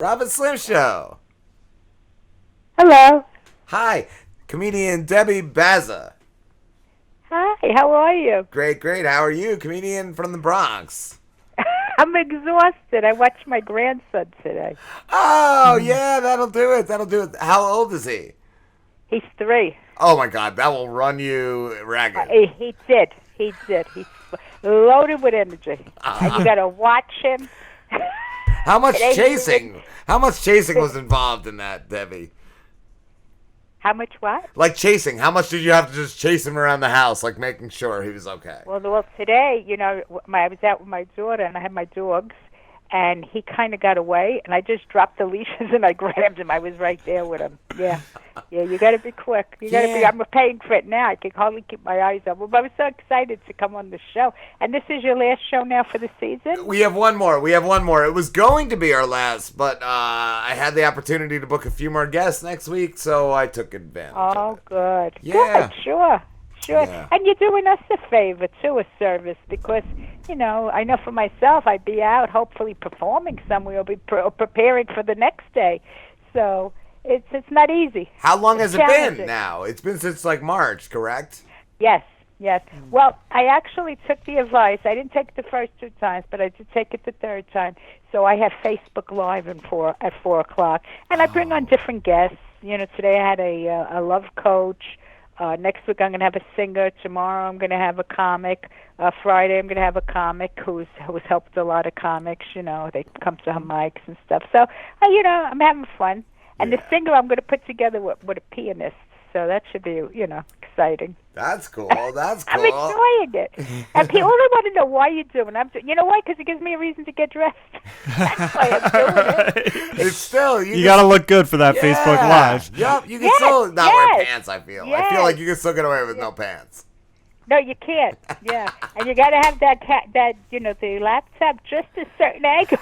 Robin Slim Show. Hello. Hi, comedian Debbie Bazza. Hi, how are you? Great, great. How are you? Comedian from the Bronx. I'm exhausted. I watched my grandson today. Oh, yeah, that'll do it. That'll do it. How old is he? He's 3. Oh, my God, that will run you ragged. He did. He did. He's loaded with energy. And you got to watch him. How much Today chasing? How much chasing was involved in that, Debbie? How much what? Like chasing. How much did you have to just chase him around the house, like making sure he was okay? Well, today, I was out with my daughter, and I had my dogs, and he kind of got away, and I just dropped the leashes, and I grabbed him. I was right there with him. Yeah. Yeah, you got to be quick. You got to be. I'm paying for it now. I can hardly keep my eyes open. But I was so excited to come on the show. And this is your last show now for the season? We have one more. It was going to be our last, but I had the opportunity to book a few more guests next week, so I took advantage of it. Good. Yeah. Good, sure. Yeah. And you're doing us a favor, too, a service, because, I know for myself, I'd be out hopefully performing somewhere or be preparing for the next day. So it's not easy. How long has it been challenging. now? It's been since like March, correct? Yes. Well, I actually took the advice. I didn't take it the first 2 times, but I did take it the third time. So I have Facebook Live at 4 o'clock, and I bring on different guests. Today I had a love coach. Next week I'm going to have a singer. Tomorrow I'm going to have a comic. Friday I'm going to have a comic who's helped a lot of comics. They come to her mics and stuff. So, I'm having fun. And the singer I'm going to put together with a pianist. So that should be, exciting. That's cool. That's cool. I'm enjoying it. And people only want to know why you're doing it. You know why? Because it gives me a reason to get dressed. That's why I'm doing it. It's still you got to look good for that Facebook Live. Yep, you can still not wear pants, I feel. I feel like you can still get away with no pants. No, you can't. Yeah, and you got to have the laptop just a certain angle.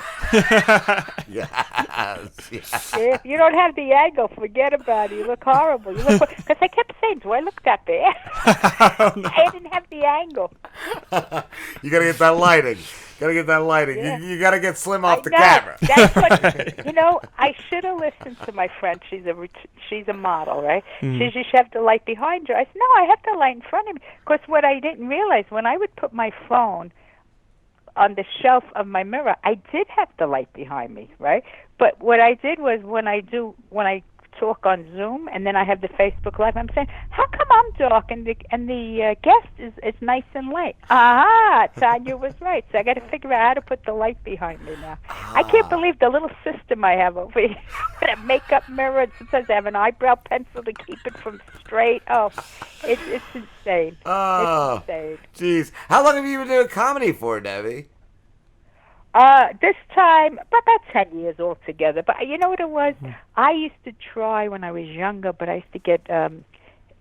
Yes. If you don't have the angle, forget about it. You look horrible. Because I kept saying, do I look that bad? I didn't have the angle. You got to get that lighting. Yeah. You got to get Slim off the know. camera. That's what, I should have listened to my friend. She's a model, right? She should have the light behind her. I said, no, I have the light in front of me. Because what I didn't realize, when I would put my phone on the shelf of my mirror, I did have the light behind me, right? But what I did was when I talk on Zoom and then I have the Facebook Live, I'm saying, how come I'm dark and the guest is nice and light? Aha, Tanya was right. So I got to figure out how to put the light behind me now. I can't believe the little system I have over here. A makeup mirror, and sometimes I have an eyebrow pencil to keep it from straight. Oh, it's insane. Oh, it's insane. Jeez. How long have you been doing comedy for, Debbie? This time, about 10 years altogether. But you know what it was? I used to try when I was younger, but I used to get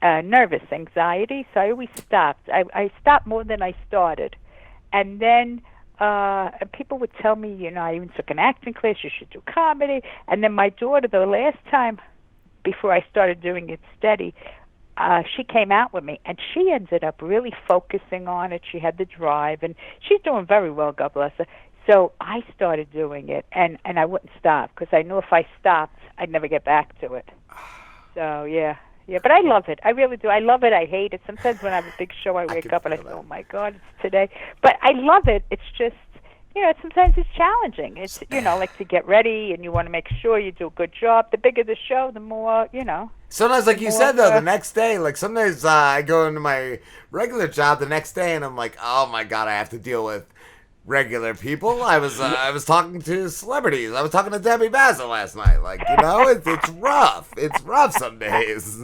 nervous, anxiety, so I always stopped. I stopped more than I started. And then people would tell me, I even took an acting class, you should do comedy. And then my daughter, the last time before I started doing it steady, she came out with me, and she ended up really focusing on it. She had the drive, and she's doing very well, God bless her. So I started doing it, and I wouldn't stop because I knew if I stopped, I'd never get back to it. So, yeah. But I love it. I really do. I love it. I hate it. Sometimes when I have a big show, I wake up and I say, oh, my God, it's today. But I love it. It's just, sometimes it's challenging. It's, like to get ready, and you want to make sure you do a good job. The bigger the show, the more, Sometimes, like you said, though, the next day, like sometimes I go into my regular job the next day, and I'm like, oh, my God, I have to deal with regular people. I was talking to celebrities. I was talking to Debbie Bazza last night. Like, it's rough. It's rough some days.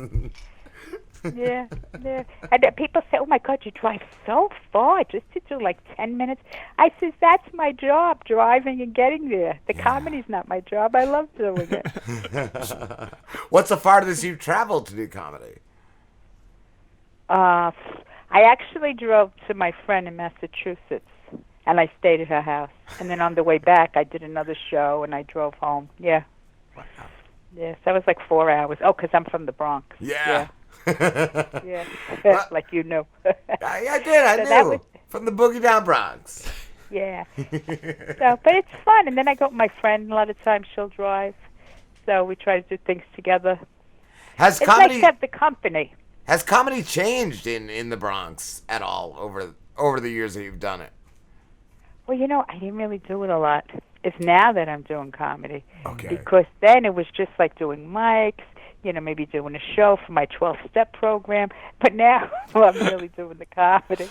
Yeah. And people say, oh, my God, you drive so far just to do like 10 minutes. I says, that's my job, driving and getting there. The comedy's not my job. I love doing it. What's the farthest you've traveled to do comedy? I actually drove to my friend in Massachusetts, and I stayed at her house. And then on the way back, I did another show, and I drove home. Yeah. Wow. Yes, that was like 4 hours. Oh, because I'm from the Bronx. Yeah. Yeah. Like you know. I did. I knew. From the Boogie Down Bronx. Yeah. So, but it's fun. And then I go with my friend. A lot of times she'll drive. So we try to do things together. Has It's comedy nice to have the company. has comedy changed in the Bronx at all over the years that you've done it? Well, I didn't really do it a lot. It's now that I'm doing comedy. Okay. Because then it was just like doing mics, maybe doing a show for my 12-step program. But now I'm really doing the comedy.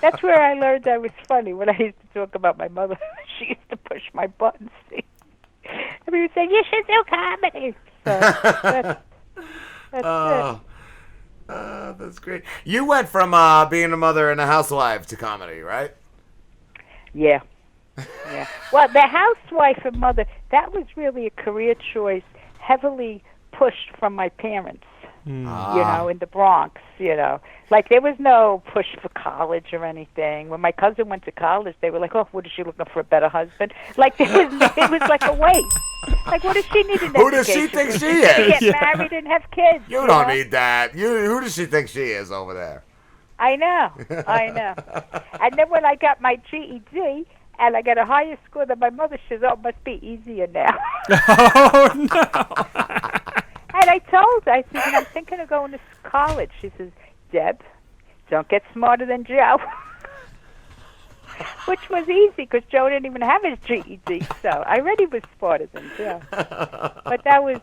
That's where I learned I was funny, when I used to talk about my mother. She used to push my buttons. And we would say, you should do comedy. So that's it. That's great. You went from being a mother and a housewife to comedy, right? Yeah. Yeah. Well, the housewife and mother, that was really a career choice heavily pushed from my parents, in the Bronx, Like, there was no push for college or anything. When my cousin went to college, they were like, oh, what is she looking for, a better husband? Like, it was like a waste. Like, what does she need an Who does she education? think she is? Get married and have kids. You don't need that. Who does she think she is over there? I know. And then when I got my GED, and I got a higher score than my mother, she says, oh, it must be easier now. Oh, no. And I told her, I said, I'm thinking of going to college. She says, Deb, don't get smarter than Joe. Which was easy, because Joe didn't even have his GED, so I already was smarter than Joe. But that was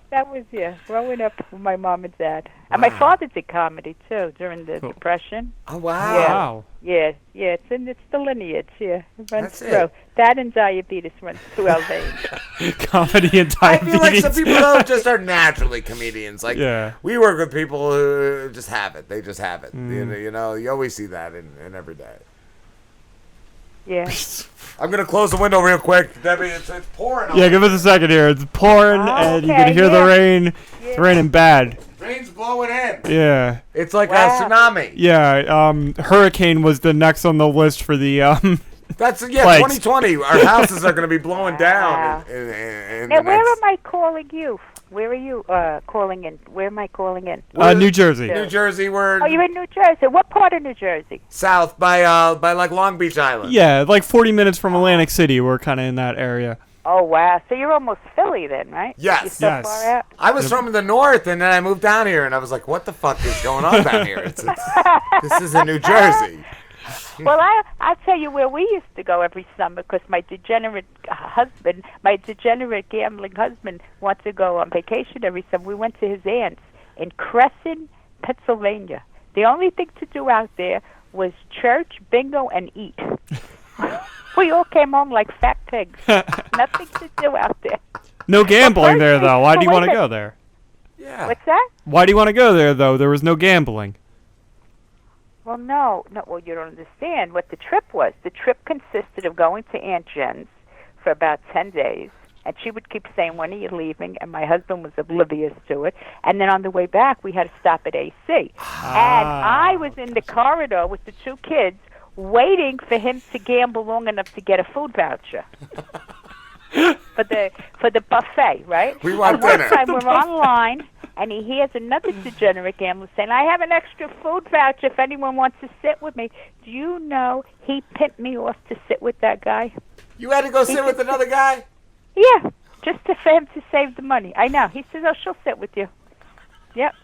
growing up with my mom and dad. And my father did comedy, too, during the Depression. Oh, wow. Yeah. Wow. Yeah, it's the lineage, yeah. It runs That's through. it. That and diabetes runs through our veins. Comedy and I diabetes. feel like some people though just are naturally comedians. Like, Yeah. we work with people who just have it. They just have it. You always see that in every day. Yeah. I'm gonna close the window real quick, Debbie. It's pouring. Yeah, give us a second here. It's pouring, and you can okay, hear the yeah. rain. It's raining bad. Rain's blowing in. Yeah. It's like Wow. a tsunami. Yeah, hurricane was the next on the list for the That's Plagues. 2020. Our houses are gonna be blowing Wow. down. In Now, the where next- am I calling you? Where are you calling in? Where am I calling in? New Jersey. New Jersey. We're Oh, you're in New Jersey. What part of New Jersey? south by like Long Beach Island. Yeah, like 40 minutes from Atlantic City. We're kind of in that area. Oh, wow. So you're almost Philly then, right? Yes. You're so Yes. far out? I was from the north, and then I moved down here, and I was like, "What the fuck is going on down here? This isn't New Jersey." Well, I'll tell you where we used to go every summer, because my degenerate gambling husband wanted to go on vacation every summer. We went to his aunt's in Crescent, Pennsylvania. The only thing to do out there was church, bingo, and eat. We all came home like fat pigs. Nothing to do out there. No gambling there, though. Why do you Wait want a to minute. go there? Yeah. What's that? Why do you want to go there, though? There was no gambling. Well, no. Well, you don't understand what the trip was. The trip consisted of going to Aunt Jen's for about 10 days, and she would keep saying, when are you leaving? And my husband was oblivious to it. And then on the way back, we had to stop at AC. And I was in the corridor with the two kids waiting for him to gamble long enough to get a food voucher. for the buffet, right? We want and one dinner. time we're online, and he hears another degenerate gambler saying, I have an extra food voucher if anyone wants to sit with me. Do you know he pimped me off to sit with that guy? You had to go sit with another guy? Yeah, just for him to save the money. I know. He says, oh, she'll sit with you. Yep.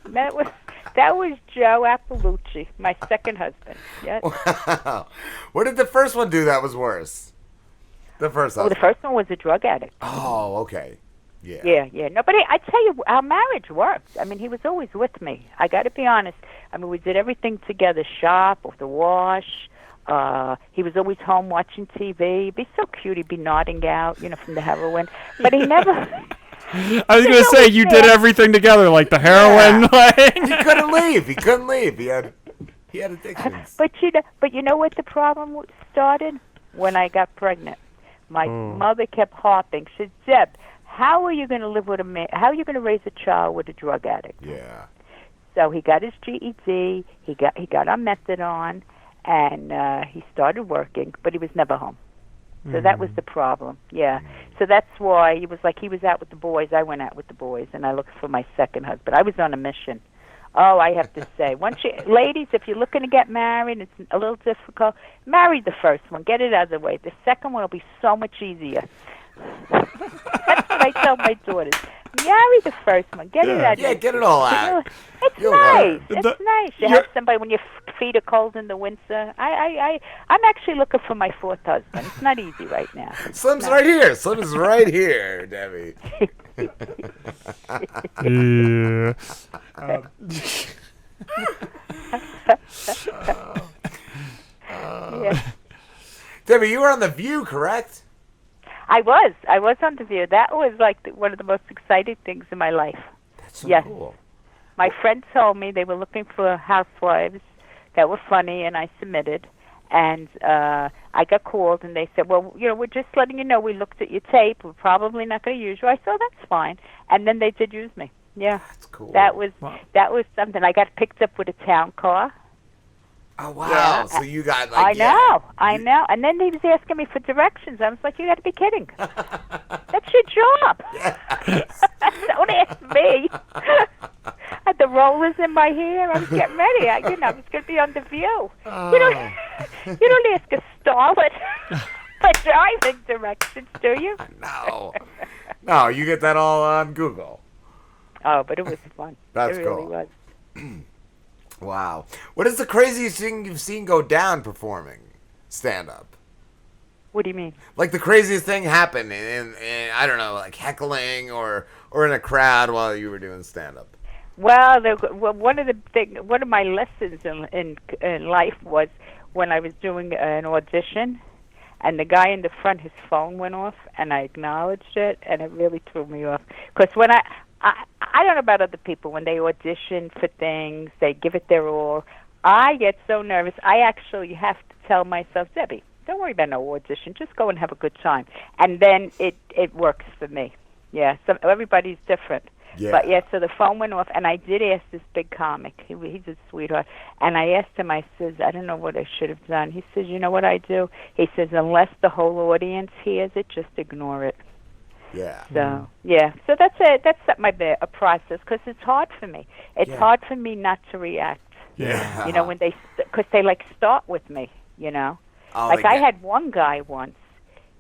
That was Joe Appalucci, my second husband. Yep. Wow. What did the first one do that was worse? The first Oh, one. the first one was a drug addict. Oh, okay. Yeah. Yeah. No, but I tell you, our marriage worked. I mean, he was always with me. I got to be honest. I mean, we did everything together, shop, or the wash. He was always home watching TV. He'd be so cute. He'd be nodding out, from the heroin. But he never... I was going to say, you did everything together, like the heroin. He couldn't leave. He couldn't leave. He had addictions. But you know what the problem started? When I got pregnant. My mother kept harping. She said, Deb, how are you going to live with a man? How are you going to raise a child with a drug addict? Yeah. So he got his GED. He got on methadone, and he started working, but he was never home. So that was the problem. Yeah. So that's why he was out with the boys. I went out with the boys, and I looked for my second husband. I was on a mission. Oh, I have to say, ladies, if you're looking to get married, it's a little difficult. Marry the first one, get it out of the way. The second one will be so much easier. That's what I tell my daughters. Marry the first one, get it out. Yeah, get it all out. It's nice. It's nice. You have somebody when your feet are cold in the winter. I'm actually looking for my fourth husband. It's not easy right now. Slim's right here. Slim is right here, Debbie. Yeah. Yeah. Debbie, you were on The View, correct? I was on The View. That was like one of the most exciting things in my life. That's so yes. cool. My friends told me they were looking for housewives that were funny, and I submitted. And I got called, and they said, well, we're just letting you know we looked at your tape. We're probably not going to use you. I said, oh, that's fine. And then they did use me. Yeah. That's cool. That was something. I got picked up with a town car. Oh, wow. Yeah. So you got like... I know. And then he was asking me for directions. I was like, you got to be kidding. That's your job. Yes. Don't ask me. I had the rollers in my hair. I was getting ready. I was going to be on The View. Oh. You don't ask a starlet for driving directions, do you? No. No, you get that all on Google. Oh, but it was fun. That's it really cool. was. Wow. What is the craziest thing you've seen go down performing stand-up? What do you mean? Like the craziest thing happen in I don't know, like heckling or in a crowd while you were doing stand-up? Well, one of my lessons in life was when I was doing an audition, and the guy in the front, his phone went off, and I acknowledged it, and it really threw me off. Because when I don't know about other people, when they audition for things, they give it their all. I get so nervous. I actually have to tell myself, Debbie, don't worry about no audition. Just go and have a good time. And then it works for me. Yeah, so everybody's different. Yeah. But, yeah, so the phone went off, and I did ask this big comic. He's a sweetheart. And I asked him, I says, I don't know what I should have done. He says, you know what I do? He says, unless the whole audience hears it, just ignore it. Yeah. So, yeah. So that's it. That's a process, because it's hard for me. It's hard for me not to react. Yeah. You know, when because they, like, start with me, you know. Oh, like, I had one guy once.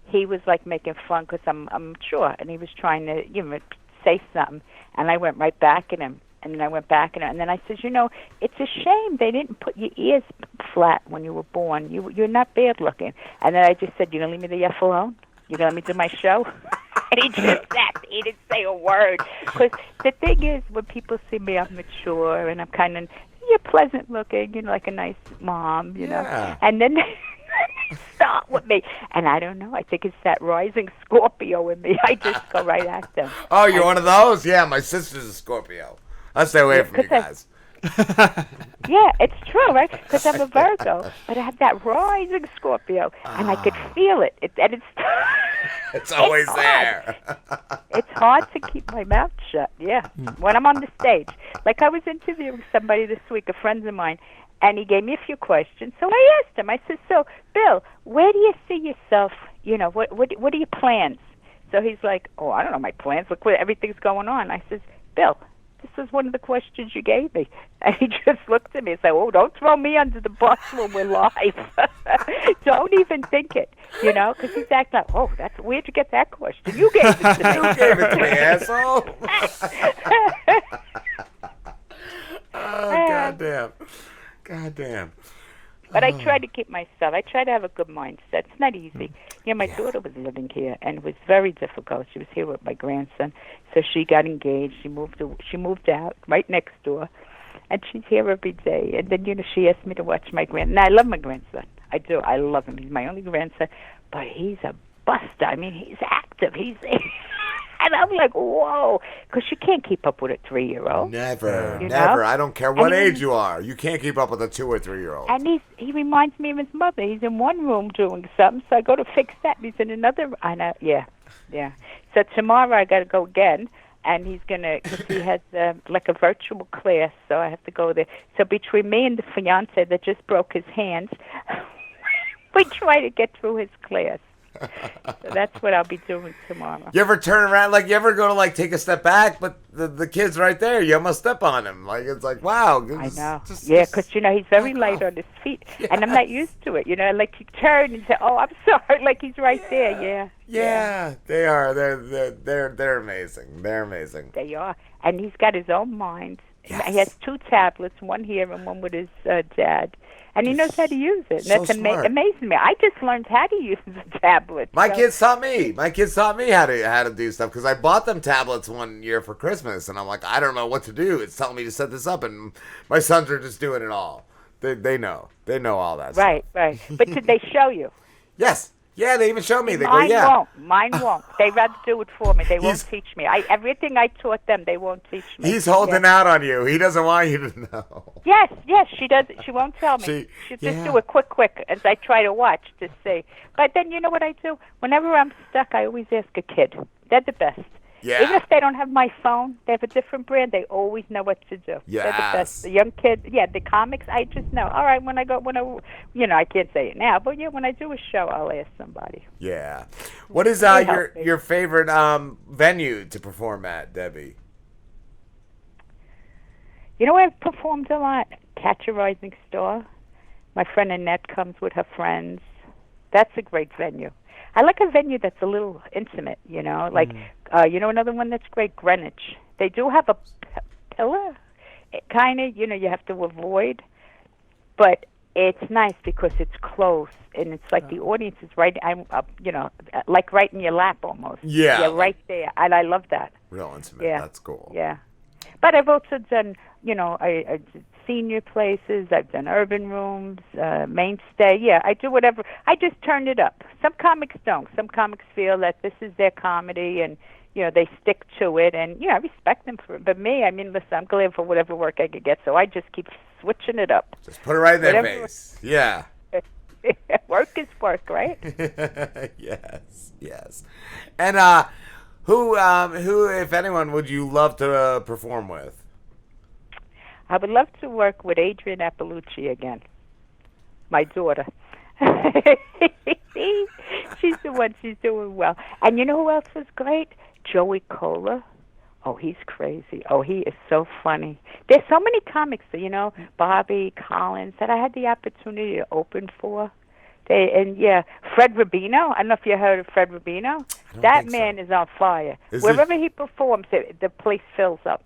He was, like, making fun because I'm mature, and he was trying to, say something, and I went right back at him, and then I went back at him, and then I said, it's a shame they didn't put your ears flat when you were born. You're not bad looking. And then I just said, you gonna leave me the F alone? You gonna let me do my show? And he just laughed. He didn't say a word. Because the thing is, when people see me, I'm mature, and I'm kind of, you're pleasant looking, like a nice mom, know. And then they start with me. And I don't know. I think it's that rising Scorpio in me. I just go right at them. Oh, you're one of those? Yeah, my sister's a Scorpio. I'll stay away from you guys. Yeah, it's true, right? Because I'm a Virgo, but I have that rising Scorpio, and I could feel it. It's always there. It's hard to keep my mouth shut, when I'm on the stage. Like I was interviewing somebody this week, a friend of mine, and he gave me a few questions. So I asked him, I said, so, Bill, where do you see yourself, what are your plans? So he's like, oh, I don't know my plans. Look, everything's going on. I said, Bill, this was one of the questions you gave me. And he just looked at me and said, oh, don't throw me under the bus when we're live. Don't even think it, because he's acting like, oh, where'd you get that question? You gave it to me. You gave it to me, asshole. Oh, goddamn. But I try to keep myself. I try to have a good mindset. It's not easy. My daughter was living here, and it was very difficult. She was here with my grandson, so she got engaged. She moved out right next door, and she's here every day. And then she asked me to watch my grandson. Now I love my grandson. I do. I love him. He's my only grandson, but he's a buster. I mean, he's active. And I'm like, whoa, because you can't keep up with a 3-year-old. Never. I don't care what age you are. You can't keep up with a 2 or 3-year-old. And he reminds me of his mother. He's in one room doing something, so I go to fix that, and he's in another. I know, yeah. So tomorrow I got to go again, and he's because he has like a virtual class, so I have to go there. So between me and the fiance that just broke his hands, we try to get through his class. So that's what I'll be doing tomorrow. You ever turn around, like, you ever go to, like, take a step back, but the kid's right there, you almost step on him. Like, it's like, wow. I know. Yeah, because, he's very light on his feet, and I'm not used to it. Like, you turn and say, oh, I'm sorry, like he's right there, yeah. Yeah, they are. They're amazing. They're amazing. They are. And he's got his own mind. Yes. He has 2 tablets, one here and one with his dad. And he knows how to use it. So That's smart. amazing me. I just learned how to use the tablet. My kids taught me. My kids taught me how to do stuff because I bought them tablets one year for Christmas, and I'm like, I don't know what to do. It's telling me to set this up, and my sons are just doing it all. They know. They know all that. Right. But did they show you? Yes. Yeah, they even show me. They Mine go, yeah. won't. Mine won't. They rather do it for me. They won't teach me. Everything I taught them, they won't teach me. He's holding out on you. He doesn't want you to know. Yes, she does. She won't tell me. She'll just do it quick as I try to watch to see. But then you know what I do? Whenever I'm stuck, I always ask a kid. They're the best. Yeah. Even if they don't have my phone, they have a different brand, they always know what to do. Yes. They're the best. The young kids, the comics, I just know. All right, I can't say it now, but when I do a show, I'll ask somebody. Yeah. What is your favorite venue to perform at, Debbie? I've performed a lot. Catch a Rising Star. My friend Annette comes with her friends. That's a great venue. I like a venue that's a little intimate, like, another one that's great, Greenwich. They do have a pillar, kind of, you have to avoid, but it's nice because it's close, and it's like the audience is right, like right in your lap almost. Yeah. You're right there, and I love that. Real intimate. Yeah. That's cool. Yeah. But I've also done, I did senior places. I've done urban rooms, mainstay. Yeah, I do whatever. I just turn it up. Some comics don't. Some comics feel that this is their comedy, and they stick to it. And I respect them for it. But me, listen, I'm glad for whatever work I could get. So I just keep switching it up. Just put it right in their face. Yeah. Work is work, right? Yes. And who, if anyone, would you love to perform with? I would love to work with Adrienne Appalucci again, my daughter. She's the one. She's doing well. And you know who else was great? Joey Cola. Oh, he's crazy. Oh, he is so funny. There's so many comics, Bobby Collins, that I had the opportunity to open for. Fred Rubino. I don't know if you heard of Fred Rubino. That man is on fire. Wherever he performs, the place fills up.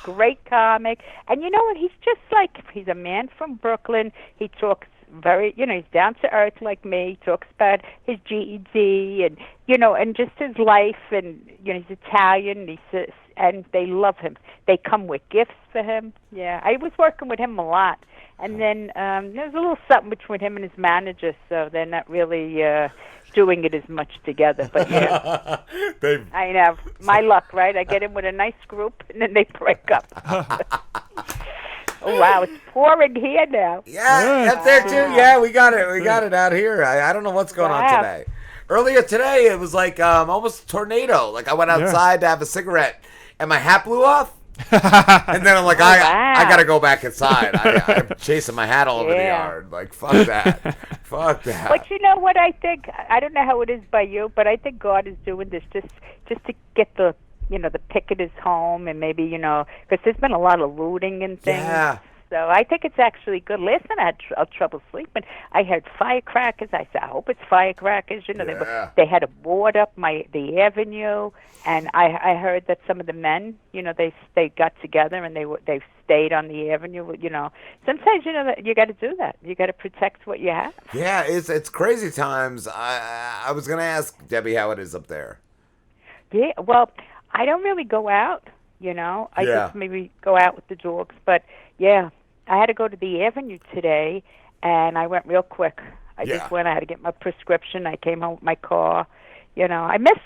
Great comic. And you know what? He's just like, he's a man from Brooklyn. He talks very, he's down to earth like me. He talks about his GED and, and just his life. And, he's Italian. And they love him. They come with gifts for him. Yeah, I was working with him a lot. And then there's a little something between him and his manager, so they're not really doing it as much together. But yeah, I know. My luck, right? I get in with a nice group, and then they break up. Oh, wow, it's pouring here now. Yeah, up there too. Yeah, we got it. We got it out here. I don't know what's going on today. Earlier today, it was like almost a tornado. Like I went outside to have a cigarette, and my hat blew off. And then I'm like, I gotta go back inside. I'm chasing my hat all over the yard. Like, fuck that. Fuck that. But you know what I think? I don't know how it is by you, but I think God is doing this just to get the picketers home, and maybe, because there's been a lot of looting and things. Yeah. So I think it's actually good. Last night I had trouble sleeping. I heard firecrackers. I said, I hope it's firecrackers. They had to board up the avenue, and I heard that some of the men, they got together and they stayed on the avenue. Sometimes that you got to do that. You got to protect what you have. Yeah, it's crazy times. I was gonna ask Debbie how it is up there. Yeah, well, I don't really go out. I just maybe go out with the dogs, but yeah, I had to go to the Avenue today, and I went real quick. I just went. I had to get my prescription. I came home with my car. I miss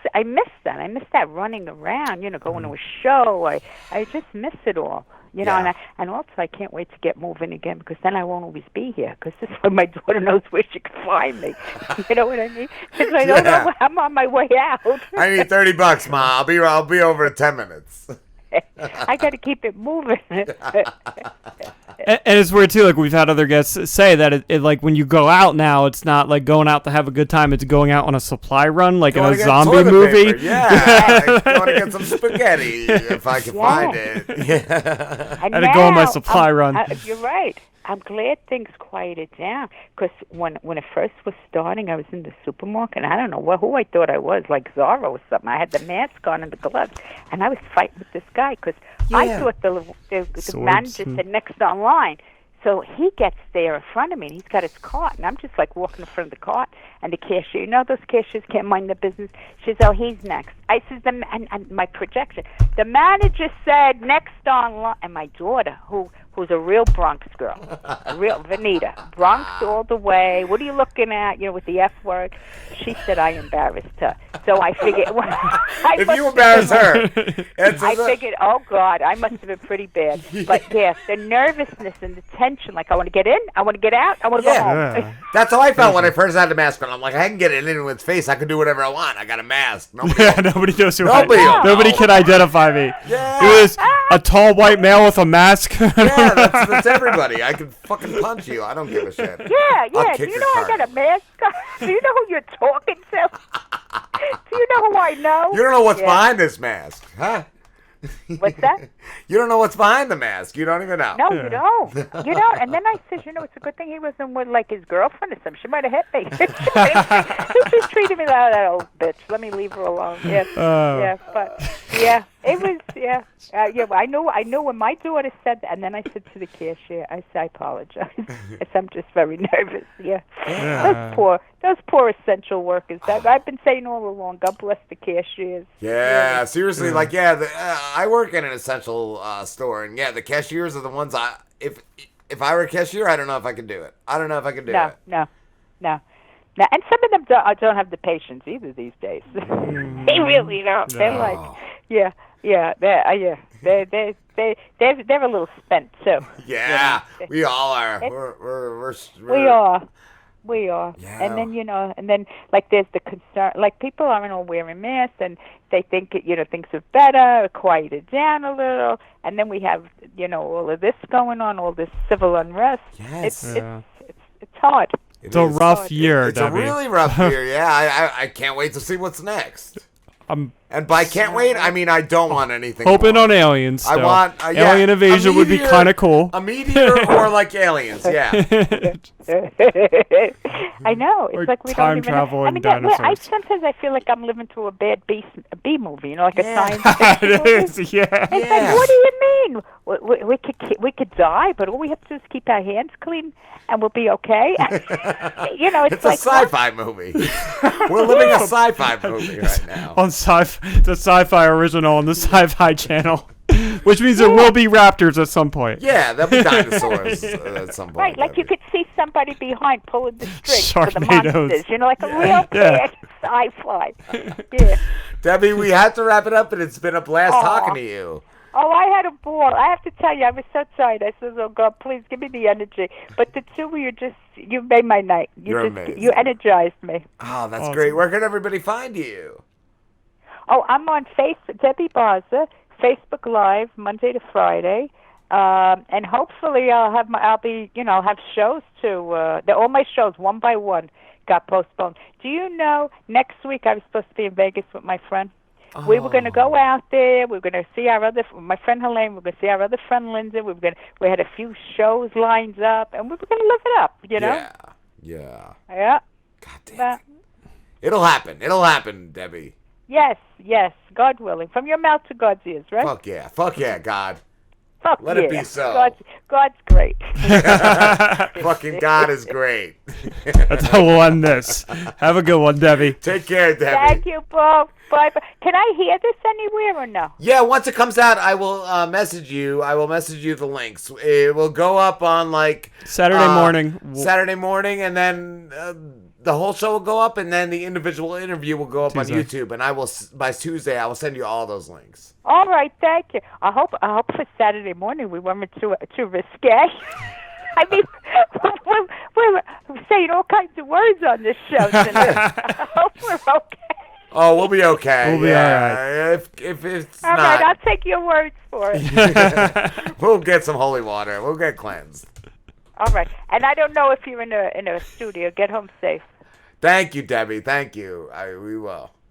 that. I miss that running around. Going to a show. I just miss it all. And also I can't wait to get moving again, because then I won't always be here, because this way my daughter knows where she can find me. You know what I mean? Because I don't know. I'm on my way out. I need $30, Ma. I'll be over in 10 minutes. I got to keep it moving. And it's weird too. Like we've had other guests say that it like when you go out now, it's not like going out to have a good time. It's going out on a supply run, like in a zombie movie. Paper. Yeah, I want to get some spaghetti if I can find it. Yeah, I had to go on my supply run. You're right. I'm glad things quieted down because when it first was starting, I was in the supermarket, and I don't know who I thought I was, like Zorro or something. I had the mask on and the gloves, and I was fighting with this guy because I thought the manager said next online. So he gets there in front of me, and he's got his cart, and I'm just like walking in front of the cart, and the cashier, those cashiers can't mind their business. She says, "Oh, he's next." I says, and my projection, the manager said next online, and my daughter, who's a real Bronx girl, a real Vanita, Bronx all the way. What are you looking at? With the F word. She said I embarrassed her, so I figured. If you embarrass her, I figured, oh God, I must have been pretty bad. But yes, the nervousness and the tension, like I want to get in, I want to get out, I want to go home. Yeah. That's how I felt when I first had the mask on. I'm like, I can get it in with face. I can do whatever I want. I got a mask. Nobody knows who I Nobody am. Nobody can identify me. Yeah. It was a tall white male with a mask. Yeah, that's everybody. I can fucking punch you. I don't give a shit. Yeah. I'll Do kick you your know I cart. got a mask on? Do you know who you're talking to? Do you know who I know? You don't know what's behind this mask, huh? What's that? You don't know what's behind the mask. You don't even know. No, you don't. You don't. And then I said, it's a good thing he wasn't with like his girlfriend or something. She might have hit me. She just treated me like that old bitch. Let me leave her alone. Yeah, it was. Yeah. I know when my daughter said that, and then I said to the cashier, I said, I apologize. I said, I'm just very nervous. Yeah. Those poor essential workers. I've been saying all along. God bless the cashiers. Yeah, seriously, like I work in an essential store, and the cashiers are the ones if I were a cashier, I don't know if I could do it. I don't know if I could do it. No. And some of them don't have the patience either these days. They really don't. They're like, they're a little spent too. Yeah, we all are. We are. Yeah. And then like there's the concern, like people aren't all wearing masks, and they think things are better, quieted down a little, and then we have all of this going on, all this civil unrest. Yes. It's hard. It's a rough year, It's Debbie. a really rough year. Yeah, I can't wait to see what's next. And by can't wait, I mean I don't want anything. Hoping on aliens. Still. I want alien invasion would be kind of cool. A meteor or like aliens, yeah. I know. It's Or like we time don't even travel know. and dinosaurs. Sometimes I feel like I'm living through a bad B movie, like a science fiction It movie. is, yeah. It's like, what do you mean? We could die, but all we have to do is keep our hands clean, and we'll be okay. It's like a sci-fi movie. We're living a sci-fi movie right now. On the sci-fi original on the Sci-Fi Channel, which means there will be raptors at some point. Yeah, there'll be dinosaurs at some point. Right, like you could see somebody behind pulling the strings for the Sharknadoes. monsters. Like a real bad sci-fi. Yeah. Debbie, we have to wrap it up, and it's been a blast talking to you. Oh, I had a ball. I have to tell you, I was so tired. I said, oh, God, please give me the energy. But the two of you you made my night. You're amazing. You energized me. Oh, that's great. Where can everybody find you? Oh, I'm on Facebook, Debbie Bazza, Facebook Live, Monday to Friday. And hopefully I'll have shows too. All my shows, one by one, got postponed. Do you know, next week I was supposed to be in Vegas with my friend. We were going to go out there. We were going to see my friend Helene. We were going to see our other friend Lindsay. We had a few shows lined up, and we were going to live it up, Yeah. Yeah. God damn it. It'll happen, Debbie. Yes, God willing. From your mouth to God's ears, right? Fuck yeah, God. Let it be so. God's great. Fucking God is great. That's how we'll end this. Have a good one, Debbie. Take care, Debbie. Thank you, both. Bye. Can I hear this anywhere or no? Yeah, once it comes out, I will message you. I will message you the links. It will go up on Saturday morning. Saturday morning, and then the whole show will go up, and then the individual interview will go up on YouTube. And by Tuesday, I will send you all those links. All right, thank you. I hope for Saturday morning we weren't too risque. I mean, we're saying all kinds of words on this show tonight. I hope we're okay. Oh, we'll be okay. We'll be all right. If it's All not, right, I'll take your words for it. we'll get some holy water. We'll get cleansed. All right, and I don't know if you're in a studio. Get home safe. Thank you, Debbie. Thank you. We will.